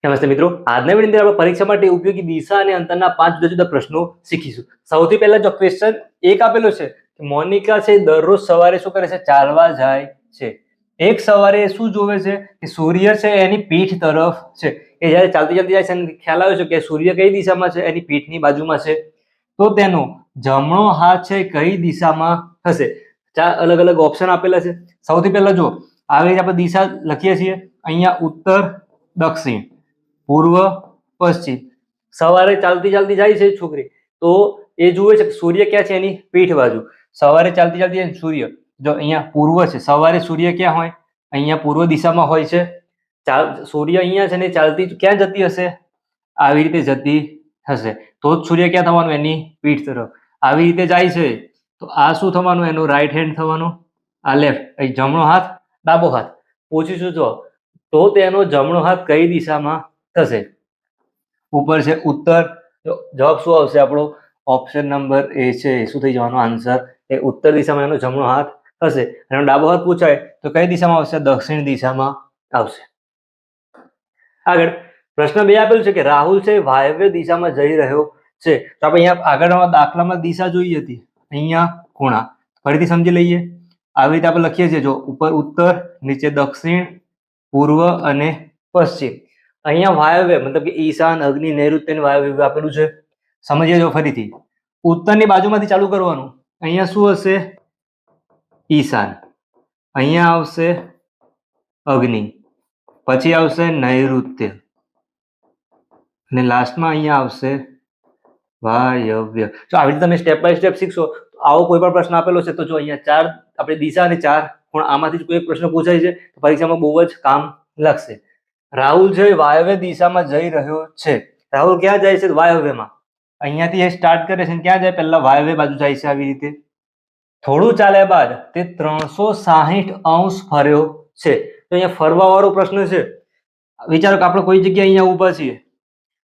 નમસ્તે મિત્રો, આજના વિડીયોની અંદર આપણે પરીક્ષા માટે ઉપયોગી દિશા અને અંતરના 5 જુદા જુદા પ્રશ્નો શીખીશું. સૌથી પહેલા જો ક્વેશ્ચન 1 આપેલો છે કે મોનિકા છે દરરોજ સવારે શું કરે છે? ચાલવા જાય છે. એક સવારે શું જોવે છે કે સૂર્ય છે એની પીઠ તરફ છે. એ જ્યારે ચાલતી ચાલતી જાય છે અને ખ્યાલ આવે છે કે સૂર્ય કઈ દિશામાં છે? એની પીઠની બાજુમાં છે. તો તેનો જમણો હાથ છે કઈ દિશામાં હશે? ચાર અલગ અલગ ઓપ્શન આપેલા છે. સૌથી પહેલા જો આવી રીતે આપણે દિશા લખીએ છીએ. અહીંયા ઉત્તર, દક્ષિણ, પૂર્વ, પશ્ચિમ. સવારે ચાલતી ચાલતી જાય છે છોકરી, તો એ જુએ છે કે સૂર્ય ક્યાં છે? એની પીઠ બાજુ. સવારે ચાલતી ચાલતી જાય સૂર્ય, જો અહીંયા પૂર્વ છે, સવારે સૂર્ય ક્યાં હોય? અહીંયા પૂર્વ દિશામાં હોય છે. સૂર્ય અહીંયા છે ને ચાલતી ક્યાં જતી હશે? આવી રીતે જતી હશે. તો જ સૂર્ય ક્યાં થવાનું? એની પીઠ તરફ. આવી રીતે જાય છે તો આ શું થવાનું? એનું રાઈટ હેન્ડ થવાનું. આ લેફ્ટ. જમણો હાથ, ડાબો હાથ. પૂછીશું જો તો તેનો જમણો હાથ કઈ દિશામાં થશે? ઉપર છે ઉત્તર. જવાબ શું આવશે આપણો? ઓપ્શન નંબર એ છે. શું થઈ જવાનો આન્સર? એ ઉત્તર દિશામાં એનો જમણો હાથ હશે. અને ડાબો હાથ પૂછાય તો કઈ દિશામાં આવશે? દક્ષિણ દિશામાં આવશે. આગળ પ્રશ્ન 2 આપેલું છે કે રાહુલ છે વાયવ્ય દિશામાં જઈ રહ્યો છે. તો આપણે અહીંયા આગળના દાખલામાં દિશા જોઈ હતી, અહીંયા ખૂણા. ફરીથી સમજી લઈએ. આવી રીતે આપણે લખીએ છીએ, જો ઉપર ઉત્તર, નીચે દક્ષિણ, પૂર્વ અને પશ્ચિમ. અહીંયા વાયવ્ય મતલબ કે ઈશાન, અગ્નિ, નૈઋત્ય અને વાયવ્ય આપેલું છે. સમજીએ જો ફરીથી. ઉત્તરની બાજુમાંથી ચાલુ કરવાનું. અહીંયા શું હશે? ઈશાન. અહીંયા આવશે અગ્નિ, પછી આવશે નૈઋત્ય અને લાસ્ટમાં અહીંયા આવશે વાયવ્ય. તો આવી રીતે તમે સ્ટેપ બાય સ્ટેપ શીખશો તો આવો કોઈ પણ પ્રશ્ન આપેલો છે તો જો અહીંયા 4 આપણે દિશા અને 4 પણ આમાંથી કોઈ એક પ્રશ્ન પૂછાય છે તો પરીક્ષામાં બહુ જ કામ લાગશે. રાહુલ છે વાયવ્ય દિશામાં જઈ રહ્યો છે. રાહુલ ક્યાં જાય છે? વાયવ્યમાં. અહીંયાથી એ સ્ટાર્ટ કરે છે, ક્યાં જાય? પહેલા વાયવ્ય બાજુ જાય છે. આવી રીતે થોડું ચાલ્યા બાદ તે 360 અંશ ફર્યો છે. તો અહીંયા ફરવા વાળો પ્રશ્ન છે. વિચારો કે આપણે કોઈ જગ્યાએ અહીંયા ઊભા છીએ,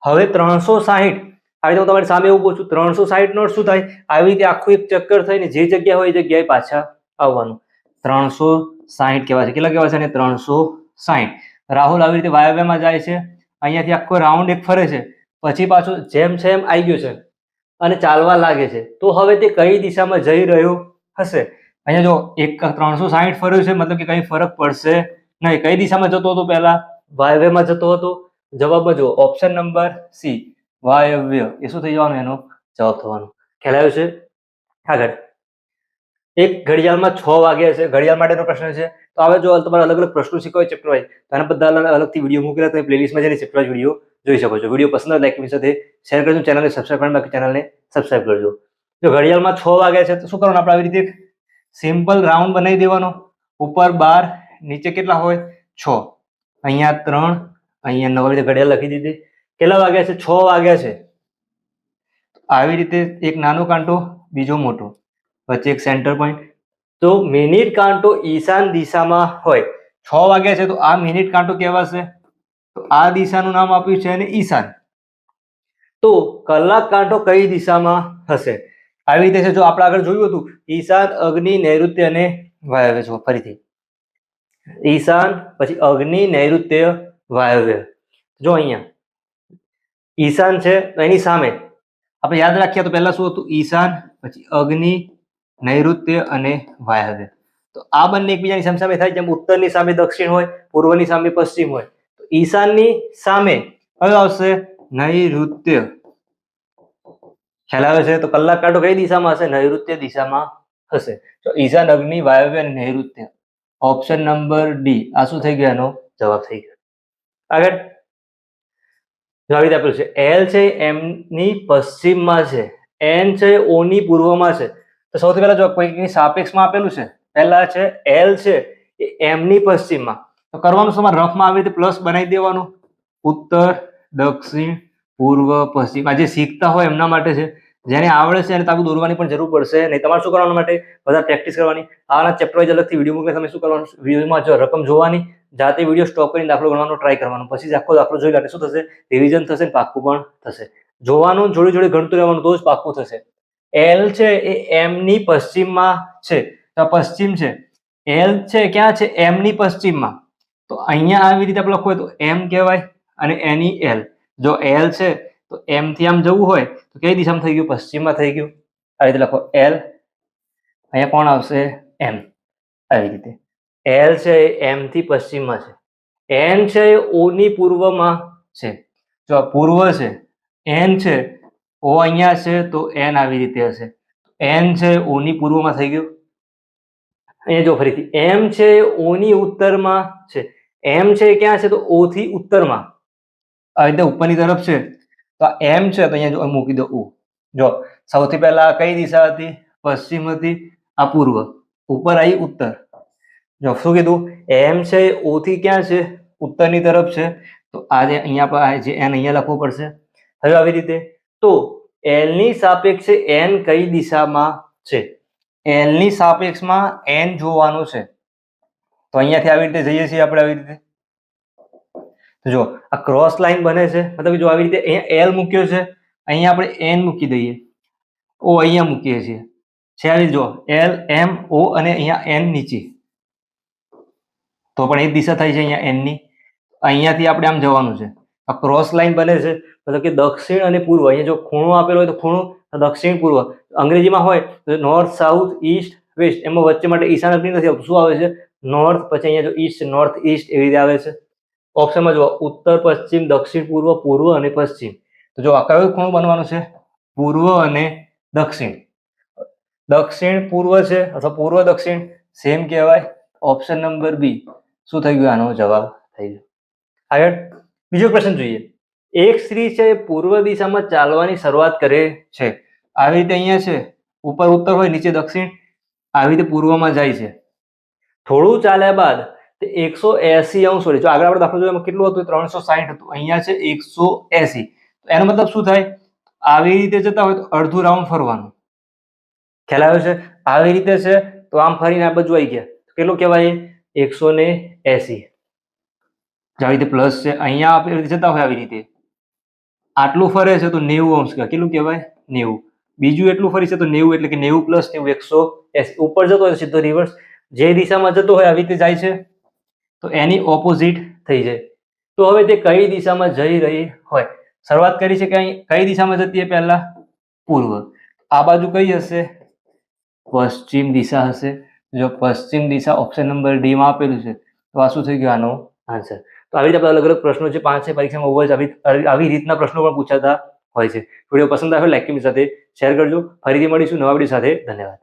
હવે 360 આવી રીતે હું તમારી સામે ઊભો છું. 360 નો શું થાય? આવી રીતે આખું એક ચક્કર થઈને જે જગ્યા હોય એ જગ્યાએ પાછા આવવાનું. 360 કહેવાય છે. કેટલા કહેવાય છે? અને 360. રાહુલ આવી રીતે વાયવ્યમાં જાય છે, અહીંયાથી આખો રાઉન્ડ એક ફરે છે, પછી પાછું જેમ છે એમ આવી ગયો છે અને ચાલવા લાગે છે. તો હવે તે કઈ દિશામાં જઈ રહ્યો હશે? અહીંયા જો એક 360 ફર્યો છે, મતલબ કે કઈ ફરક પડશે નહીં. કઈ દિશામાં જતો હતો? પહેલા વાયવ્યમાં જતો હતો. જવાબમાં જો ઓપ્શન નંબર સી, વાયવ્ય. એ શું થઈ જવાનું? એનો જવાબ થવાનો. ખ્યાલ આવ્યો છે? આગળ એક ઘડિયાળમાં 6 વાગ્યા છે. ઘડિયાળ માટેનો પ્રશ્ન છે. તો હવે જો તમારે અલગ અલગ પ્રશ્નો શીખવા હોય ચેપ્ટર વાઇઝ, તો આના બધા અલગથી વિડીયો મૂકેલા, તમે પ્લેલિસ્ટમાં જઈને ચેપ્ટર વાઇઝ વિડીયો જોઈ શકો છો. વિડીયો પસંદ આવે લાઈક કરી સાથે શેર કરજો. ચેનલને સબસ્ક્રાઇબ કરવાનું બાકી ચેનલને સબસ્ક્રાઇબ કરજો. જો ઘડિયાળમાં 6 વાગ્યા છે તો શું કરવાનું? આપણે આવી રીતે સિમ્પલ રાઉન્ડ બનાવી દેવાનો. ઉપર 12, નીચે કેટલા હોય? 6. અહીંયા 3, અહીંયા 9. રીતે ઘડિયાળ લખી દીધી. કેટલા વાગ્યા છે? 6 વાગ્યા છે. આવી રીતે એક નાનો કાંટો, બીજો મોટો, વચ્ચે એક સેન્ટર પોઈન્ટ. તો મિનિટ કાંટો ઈશાન દિશામાં હોય. 6 વાગ્યા છે તો આ મિનિટ કાંટો કહેવાશે. તો આ દિશાનું નામ આપ્યું છે અને ઈશાન. તો કલાક કાંટો કઈ દિશામાં હશે? આવી રીતે છે. જો આપણે આગળ જોયું હતું ઈશાન, અગ્નિ, નૈઋત્ય અને વાયવ્ય. જો ફરીથી ઈશાન, પછી અગ્નિ, નૈઋત્ય, વાયવ્ય. જો અહીંયા ઈશાન છે તો એની સામે આપણે યાદ રાખીએ તો પહેલા શું હતું? ઈશાન, પછી અગ્નિ, નૈઋત્ય અને વાયવ્ય. તો આ બંને એકબીજાની સામે થાય. જેમ ઉત્તરની સામે દક્ષિણ હોય, પૂર્વની સામે પશ્ચિમ હોય, તો ઈશાનની સામે કયો આવશે? નૈઋત્ય. ખ્યાલ આવે છે? તો કલાક કાંટો કઈ દિશામાં હશે? નૈઋત્ય દિશામાં હશે. તો ઈશાન, અગ્નિ, વાયવ્ય અને નૈઋત્ય. Option number D. આ શું થઈ ગયો? એનો જવાબ થઈ ગયો. આગળ આવી રીતે આપેલું છે. એલ છે એમની પશ્ચિમમાં છે, એન છે ઓની પૂર્વમાં છે. તો સૌથી પહેલા જો કોઈકની સાપેક્ષમાં આપેલું છે. પહેલા છે એલ છે એ એમની પશ્ચિમમાં. તો કરવાનું શું? રફમાં આવી રીતે પ્લસ બનાવી દેવાનું. ઉત્તર, દક્ષિણ, પૂર્વ, પશ્ચિમ. આ જે શીખતા હોય એમના માટે છે. જેને આવડે છે એને તાકુ દોરવાની પણ જરૂર પડશે નહીં. તમારે શું કરવાનું? માટે બધા પ્રેક્ટિસ કરવાની. આના ચેપ્ટર વાઇઝ અલગથી વિડીયો મૂકે. તમે શું કરવાનું? વિડીયોમાં જો રકમ જોવાની, જાતે વિડીયો સ્ટોપ કરીને દાખલો ગણવાનો ટ્રાય કરવાનો. પછી જ આખો દાખલો જોઈ લે શું થશે? રિવિઝન થશે ને પાક્કું પણ થશે. જોવાનું, જોડે જોડે ગણતું રહેવાનું, તો જ પાક્કું થશે. એલ છે એ એમની પશ્ચિમમાં છે. તો પશ્ચિમ છે. એલ છે ક્યાં છે? એમની પશ્ચિમમાં. તો અહીંયા આવી રીતે આપણે લખવું હોય તો એમ કહેવાય. અને એની એલ. જો એલ છે તો એમ થી આમ જવું હોય તો કઈ દિશામાં થઈ ગયું? પશ્ચિમમાં થઈ ગયું. આ રીતે લખો એલ, અહીંયા કોણ આવશે? એમ. આવી રીતે એલ છે એ એમ થી પશ્ચિમમાં છે, એન છે એ ઓ ની પૂર્વમાં છે. જો આ પૂર્વ છે, એન છે, ઓ અહીંયા છે તો એન આવી રીતે હશે. એન છે ઓ ની પૂર્વમાં થઈ ગયું. અહીંયા જો ફરીથી એમ છે ઓ ની ઉત્તરમાં છે, એમ છે એ ક્યાં છે? તો ઓ થી ઉત્તરમાં. આવી રીતે ઉપરની તરફ છે તો આ એમ છે તો અહીંયા જો મૂકી દો ઓ. જો સૌથી પહેલા આ કઈ દિશા હતી? પશ્ચિમ હતી. આ પૂર્વ. ઉપર આવી ઉત્તર. જો શું કીધું? એમ છે ઓ થી ક્યાં છે? ઉત્તરની તરફ છે. તો આ જે અહીંયા પર જે એન અહીંયા લખવું પડશે. હવે આવી રીતે તો એલ ની સાપેક્ષે એન કઈ દિશામાં છે? એલ ની સાપેક્ષમાં એન જોવાનું છે. તો અહીંયાથી આવી રીતે જઈએ છીએ આપણે. આવી રીતે જો આ ક્રોસ લાઈન બને છે, મતલબ જો આવી રીતે અહીંયા એલ મૂક્યો છે, અહીંયા આપણે એન મૂકી દઈએ, ઓ અહીંયા મૂકીએ છીએ. છે આવી જો એલ એમ ઓ અને અહીંયા એન નીચે, તો પણ એ દિશા થઈ છે અહીંયા એન ની. અહીંયાથી આપણે આમ જવાનું છે. આ ક્રોસ લાઈન બને છે, મતલબ કે દક્ષિણ અને પૂર્વ. અહીંયા જો ખૂણો આપેલો હોય તો ખૂણો દક્ષિણ પૂર્વ. અંગ્રેજીમાં હોય તો નોર્થ સાઉથ ઈસ્ટ વેસ્ટ, એમાં વચ્ચે માટે ઈશાન અગ્નિ નથી આવતું. શું આવે છે? નોર્થ, પછી અહીંયા જો ઈસ્ટ, નોર્થ ઈસ્ટ એવી રીતે આવે છે. ઓપ્શનમાં જો ઉત્તર પશ્ચિમ દક્ષિણ પૂર્વ, પૂર્વ અને પશ્ચિમ. તો જો આ કયો ખૂણો બનવાનો છે? પૂર્વ અને દક્ષિણ. દક્ષિણ પૂર્વ છે અથવા પૂર્વ દક્ષિણ સેમ કહેવાય. ઓપ્શન નંબર બી શું થઈ ગયું? આનો જવાબ થઈ ગયો. આગળ બીજો પ્રશ્ન જોઈએ. એક સ્ત્રી છે એ પૂર્વ દિશામાં ચાલવાની શરૂઆત કરે છે. આવી રીતે અહીંયા છે, ઉપર ઉત્તર હોય, નીચે દક્ષિણ, આવી રીતે પૂર્વમાં જાય છે. થોડું ચાલ્યા બાદ 180 અંશ વડે, જો આગળ આપણે દાખલો જોયો કેટલું હતું? 360 હતું. અહીંયા છે 180. એનો મતલબ શું થાય? આવી રીતે જતા હોય તો અડધું રાઉન્ડ ફરવાનું. ખ્યાલ આવ્યો છે? આવી રીતે છે તો આમ ફરીને આ બાજુ આવી ગયા, કેટલું કહેવાય? 180. આવી રીતે પ્લસ છે, અહીંયા આપણે જતા હોય આવી રીતે આટલું ફરે છે તો 90 અંશ કહેવાય. કેટલું કહેવાય? 90. બીજું એટલું ફરી છે તો 90, એટલે કે 90 પ્લસ 90 180. ઉપર જતો હોય સીધો રિવર્સ, જે દિશામાં જતો હોય આવી રીતે જાય છે તો એની ઓપોઝિટ થઈ જાય. તો હવે તે કઈ દિશામાં જઈ રહી હોય? શરૂઆત કરી છે કઈ દિશામાં જતી? પહેલા પૂર્વ. આ બાજુ કઈ હશે? પશ્ચિમ દિશા હશે. જો પશ્ચિમ દિશા ઓપ્શન નંબર ડી માં આપેલું છે તો આ શું થઈ ગયું? આનો આન્સર. તો આવી રીતે અલગ અલગ પ્રશ્નો છે, 5 છે પરીક્ષામાં. બહુ જ આવી રીતના પ્રશ્નો પણ પૂછાતા હોય છે. વિડીયો પસંદ આવ્યો લાઈક કરી સાથે શેર કરજો. ફરીથી મળીશું નવા વિડીયો સાથે. ધન્યવાદ.